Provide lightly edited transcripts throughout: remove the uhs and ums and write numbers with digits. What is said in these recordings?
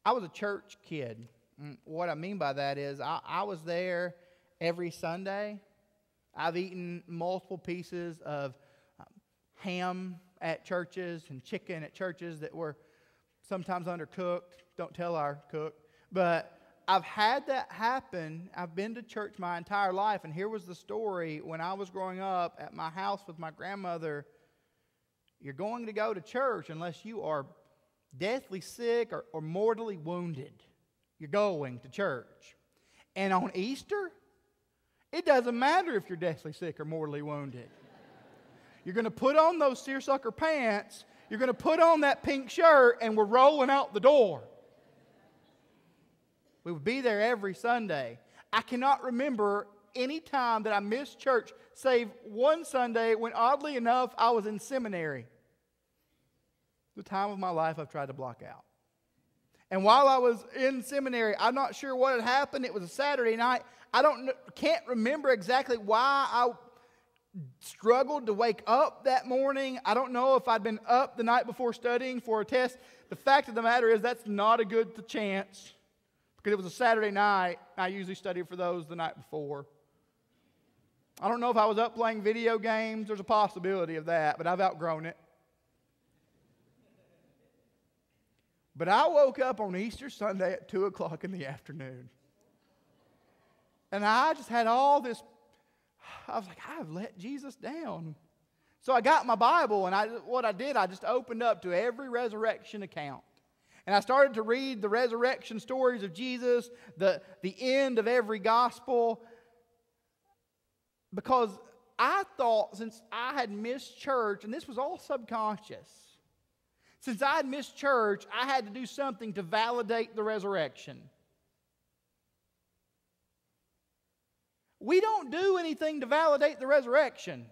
I was a church kid. What I mean by that is I was there every Sunday. I've eaten multiple pieces of ham at churches and chicken at churches that were sometimes undercooked. Don't tell our cook. But I've had that happen. I've been to church my entire life. And here was the story when I was growing up at my house with my grandmother. You're going to go to church unless you are deathly sick or mortally wounded. You're going to church. And on Easter, it doesn't matter if you're deathly sick or mortally wounded. You're going to put on those seersucker pants, you're going to put on that pink shirt, and we're rolling out the door. We would be there every Sunday. I cannot remember any time that I missed church, save one Sunday when, oddly enough, I was in seminary. The time of my life I've tried to block out. And while I was in seminary, I'm not sure what had happened. It was a Saturday night. Can't remember exactly why I struggled to wake up that morning. I don't know if I'd been up the night before studying for a test. The fact of the matter is that's not a good chance because it was a Saturday night. I usually study for those the night before. I don't know if I was up playing video games. There's a possibility of that, but I've outgrown it. But I woke up on Easter Sunday at 2 o'clock in the afternoon. And I just had all this, I was like, I've let Jesus down. So I got my Bible, and what I did, I just opened up to every resurrection account. And I started to read the resurrection stories of Jesus, the end of every gospel, because I thought since I had missed church, and this was all subconscious, since I had missed church, I had to do something to validate the resurrection. We don't do anything to validate the resurrection.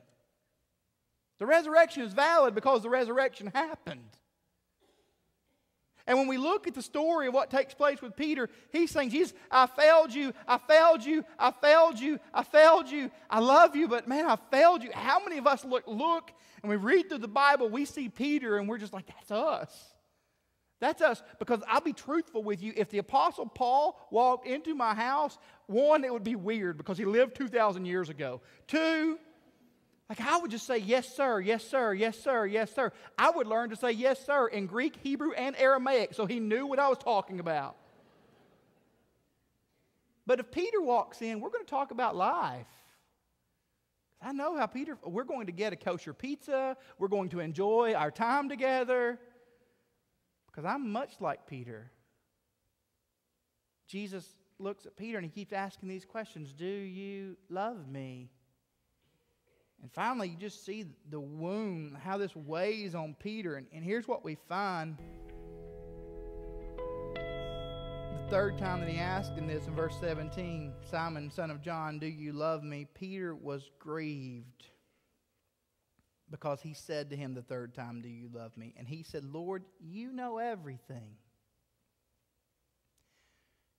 The resurrection is valid because the resurrection happened. And when we look at the story of what takes place with Peter, he's saying, Jesus, I failed you, I failed you, I failed you, I failed you. I love you, but man, I failed you. How many of us look and we read through the Bible, we see Peter and we're just like, that's us. That's us. Because I'll be truthful with you, if the Apostle Paul walked into my house, one, it would be weird because he lived 2,000 years ago. Two, like I would just say, yes, sir, yes, sir, yes, sir, yes, sir. I would learn to say yes, sir in Greek, Hebrew, and Aramaic so he knew what I was talking about. But if Peter walks in, we're going to talk about life. I know how we're going to get a kosher pizza. We're going to enjoy our time together. Because I'm much like Peter. Jesus looks at Peter and he keeps asking these questions. Do you love me? And finally, you just see the wound, how this weighs on Peter. And here's what we find. The third time that he asked him this in verse 17, Simon, son of John, do you love me? Peter was grieved because he said to him the third time, do you love me? And he said, Lord, you know everything.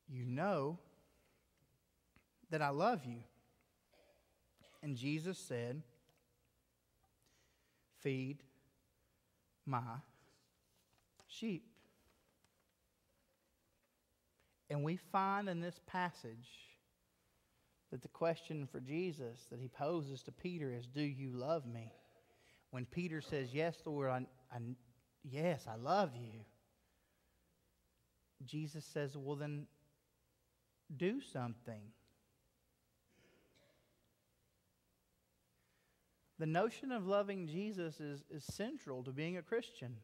You know that I love you. And Jesus said, feed my sheep. And we find in this passage that the question for Jesus that he poses to Peter is, do you love me? When Peter says, yes, Lord, yes, I love you. Jesus says, well, then do something. The notion of loving Jesus is central to being a Christian.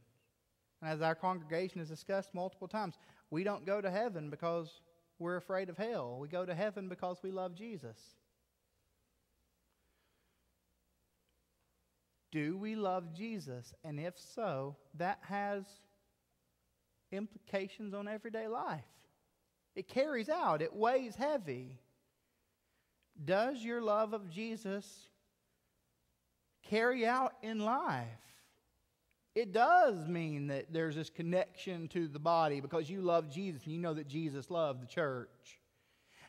And as our congregation has discussed multiple times, we don't go to heaven because we're afraid of hell. We go to heaven because we love Jesus. Do we love Jesus? And if so, that has implications on everyday life. It carries out. It weighs heavy. Does your love of Jesus carry out in life? It does mean that there's this connection to the body because you love Jesus and you know that Jesus loved the church.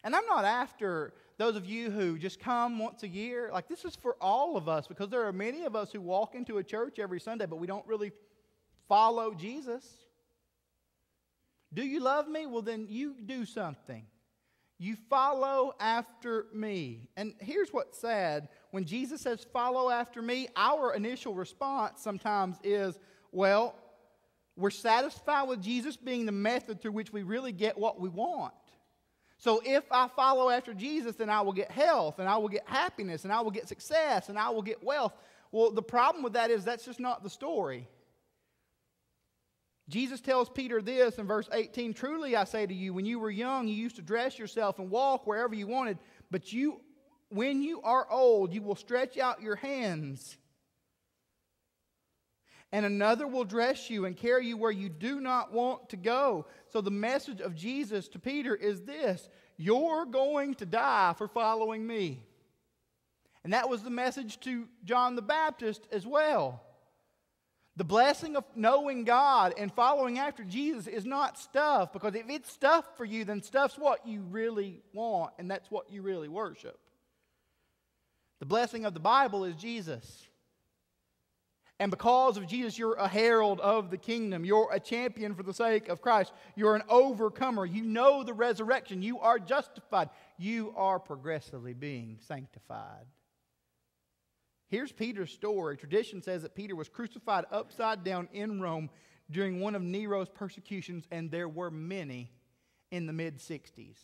And I'm not after those of you who just come once a year. Like, this is for all of us because there are many of us who walk into a church every Sunday, but we don't really follow Jesus. Do you love me? Well, then you do something. You follow after me. And here's what's sad. When Jesus says, follow after me, our initial response sometimes is, well, we're satisfied with Jesus being the method through which we really get what we want. So if I follow after Jesus, then I will get health, and I will get happiness, and I will get success, and I will get wealth. Well, the problem with that is that's just not the story. Jesus tells Peter this in verse 18, truly I say to you, when you were young, you used to dress yourself and walk wherever you wanted, but when you are old, you will stretch out your hands, and another will dress you and carry you where you do not want to go. So the message of Jesus to Peter is this: you're going to die for following me. And that was the message to John the Baptist as well. The blessing of knowing God and following after Jesus is not stuff, because if it's stuff for you, then stuff's what you really want, and that's what you really worship. The blessing of the Bible is Jesus. And because of Jesus, you're a herald of the kingdom. You're a champion for the sake of Christ. You're an overcomer. You know the resurrection. You are justified. You are progressively being sanctified. Here's Peter's story. Tradition says that Peter was crucified upside down in Rome during one of Nero's persecutions, and there were many in the mid-60s.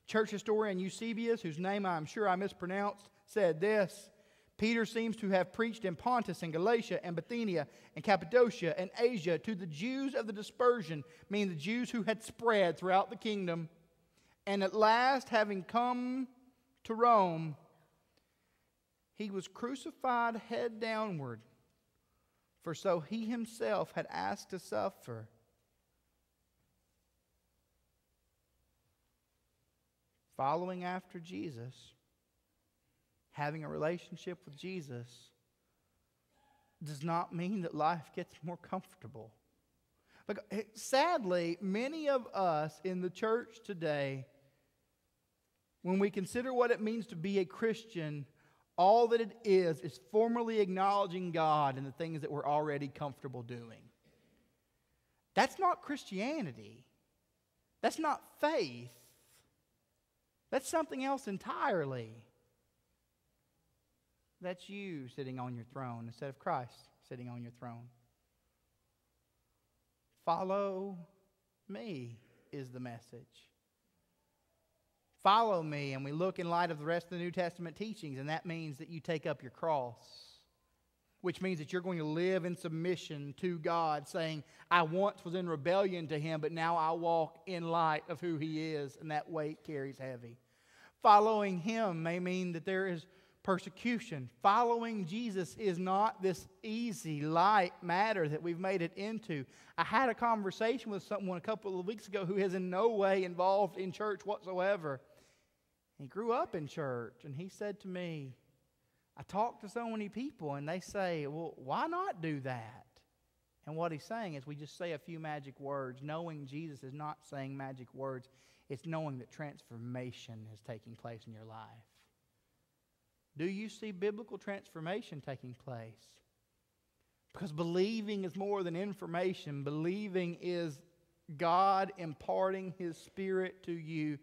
Church historian Eusebius, whose name I'm sure I mispronounced, said this: Peter seems to have preached in Pontus and Galatia and Bithynia and Cappadocia and Asia to the Jews of the dispersion, meaning the Jews who had spread throughout the kingdom. And at last, having come to Rome, he was crucified head downward, for so he himself had asked to suffer. Following after Jesus, having a relationship with Jesus, does not mean that life gets more comfortable. Look, sadly, many of us in the church today, when we consider what it means to be a Christian, all that it is formally acknowledging God in the things that we're already comfortable doing. That's not Christianity. That's not faith. That's something else entirely. That's you sitting on your throne instead of Christ sitting on your throne. Follow me is the message. Follow me, and we look in light of the rest of the New Testament teachings, and that means that you take up your cross, which means that you're going to live in submission to God, saying, I once was in rebellion to Him, but now I walk in light of who He is, and that weight carries heavy. Following Him may mean that there is persecution. Following Jesus is not this easy, light matter that we've made it into. I had a conversation with someone a couple of weeks ago who is in no way involved in church whatsoever. He grew up in church, and he said to me, I talk to so many people, and they say, well, why not do that? And what he's saying is we just say a few magic words. Knowing Jesus is not saying magic words. It's knowing that transformation is taking place in your life. Do you see biblical transformation taking place? Because believing is more than information. Believing is God imparting His Spirit to you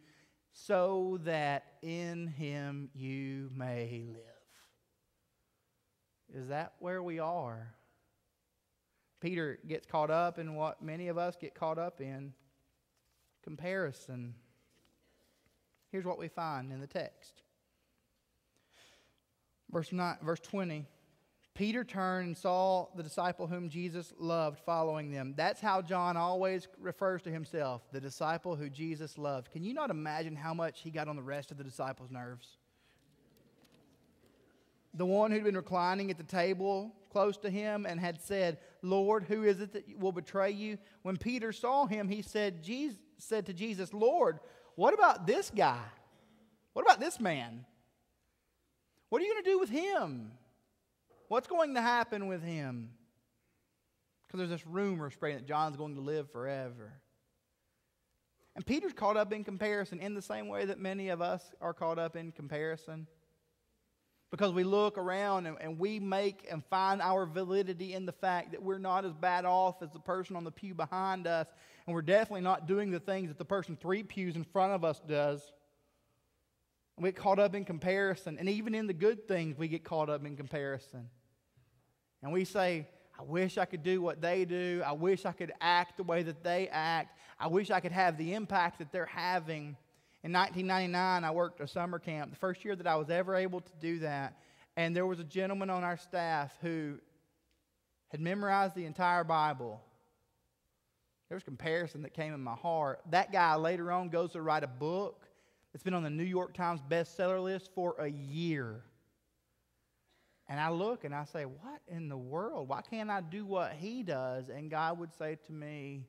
so that in Him you may live. Is that where we are? Peter gets caught up in what many of us get caught up in: comparison. Here's what we find in the text. Verse 20. Peter turned and saw the disciple whom Jesus loved following them. That's how John always refers to himself, the disciple who Jesus loved. Can you not imagine how much he got on the rest of the disciples' nerves? The one who'd been reclining at the table close to him and had said, Lord, who is it that will betray you? When Peter saw him, he said to Jesus, Lord, what about this guy? What about this man? What are you going to do with him? What's going to happen with him? Because there's this rumor spreading that John's going to live forever. And Peter's caught up in comparison in the same way that many of us are caught up in comparison. Because we look around and we make and find our validity in the fact that we're not as bad off as the person on the pew behind us, and we're definitely not doing the things that the person 3 pews in front of us does. We get caught up in comparison, and even in the good things we get caught up in comparison. And we say, I wish I could do what they do. I wish I could act the way that they act. I wish I could have the impact that they're having. In 1999, I worked a summer camp, the first year that I was ever able to do that. And there was a gentleman on our staff who had memorized the entire Bible. There was comparison that came in my heart. That guy later on goes to write a book that's been on the New York Times bestseller list for a year. And I look and I say, what in the world? Why can't I do what he does? And God would say to me,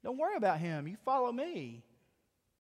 don't worry about him. You follow me.